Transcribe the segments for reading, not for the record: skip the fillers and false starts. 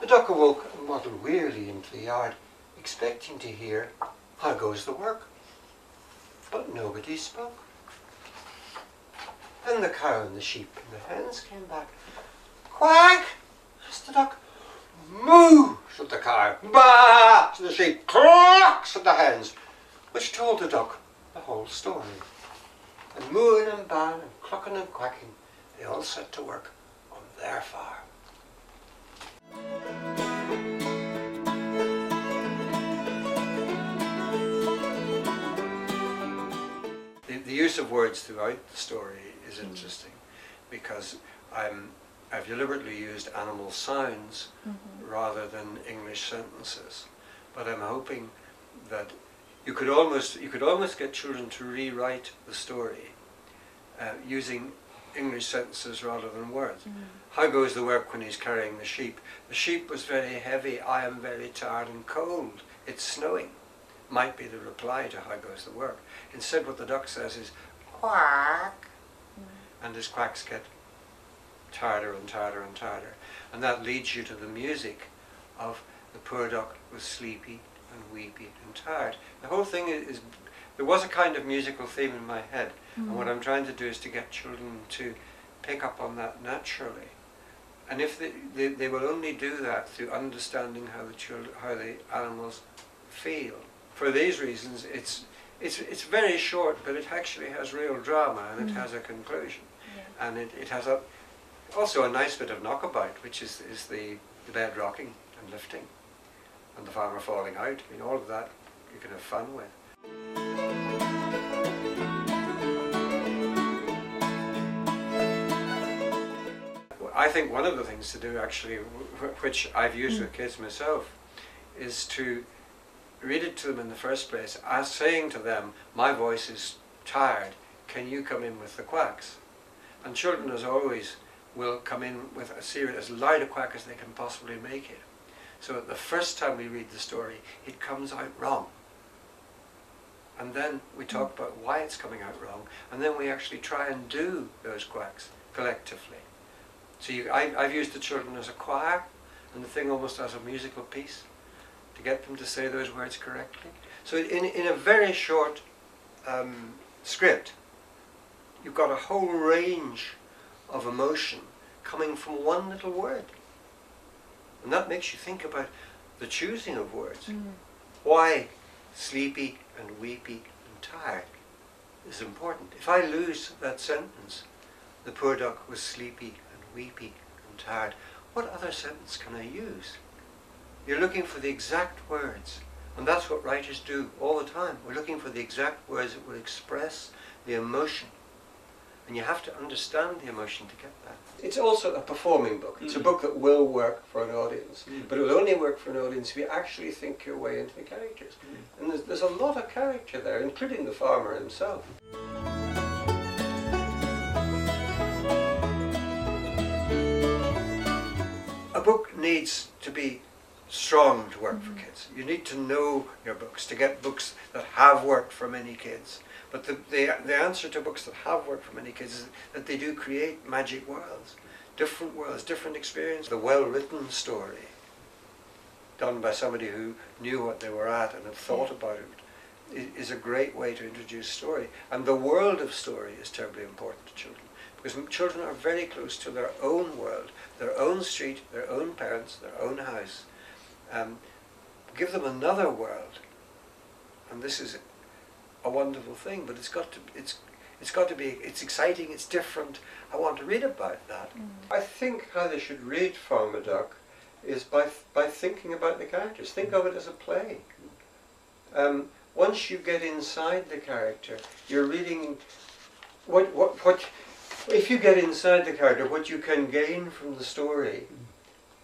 duck awoke and waddled wearily into the yard, expecting to hear, "How goes the work?" But nobody spoke. Then the cow and the sheep and the hens came back. "Quack!" asked the duck. "Moo!" said the cow. "Baa!" said the sheep. "Cluck!" said the hens, which told the duck the whole story. And mooing and baaing and clucking and quacking, they all set to work on their farm. The use of words throughout the story is interesting because I've deliberately used animal sounds rather than English sentences, but I'm hoping that you could almost get children to rewrite the story using English sentences rather than words. How goes the work when he's carrying the sheep? The sheep was very heavy. I am very tired and cold. It's snowing. Might be the reply to how goes the work. Instead what the duck says is quack, and his quacks get tighter and tighter and tighter, and that leads you to the music of the poor duck was sleepy and weepy and tired. The whole thing is there was a kind of musical theme in my head, and what I'm trying to do is to get children to pick up on that naturally. And if they will only do that through understanding how the animals feel. For these reasons, it's very short, but it actually has real drama, and it has a conclusion, and it has also a nice bit of knockabout, which is the bed rocking and lifting, and the farmer falling out. I mean, all of that you can have fun with. I think one of the things to do, actually, which I've used with kids myself, is to read it to them in the first place, as saying to them, "My voice is tired, can you come in with the quacks?" And children, as always, will come in with as loud a quack as they can possibly make it. So the first time we read the story, it comes out wrong. And then we talk about why it's coming out wrong, and then we actually try and do those quacks collectively. So I've used the children as a choir, and the thing almost as a musical piece, to get them to say those words correctly. So in a very short script, you've got a whole range of emotion coming from one little word. And that makes you think about the choosing of words. Why sleepy and weepy and tired is important. If I lose that sentence, the poor duck was sleepy and weepy and tired, what other sentence can I use? You're looking for the exact words, and that's what writers do all the time. We're looking for the exact words that will express the emotion, and you have to understand the emotion to get that. It's also a performing book. It's a book that will work for an audience, but it will only work for an audience if you actually think your way into the characters. And there's a lot of character there, including the farmer himself. A book needs to be strong to work for kids. You need to know your books to get books that have worked for many kids. But the answer to books that have worked for many kids is that they do create magic worlds, different experience. The well-written story, done by somebody who knew what they were at and had thought about it, is a great way to introduce story. And the world of story is terribly important to children, because children are very close to their own world, their own street, their own parents, their own house. Give them another world, and this is a wonderful thing. But it's got to be. It's exciting. It's different. I want to read about that. I think how they should read Farmer Duck is by thinking about the characters. Think of it as a play. Once you get inside the character, you're reading what. If you get inside the character, what you can gain from the story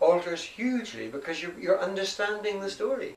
alters hugely, because you're understanding the story.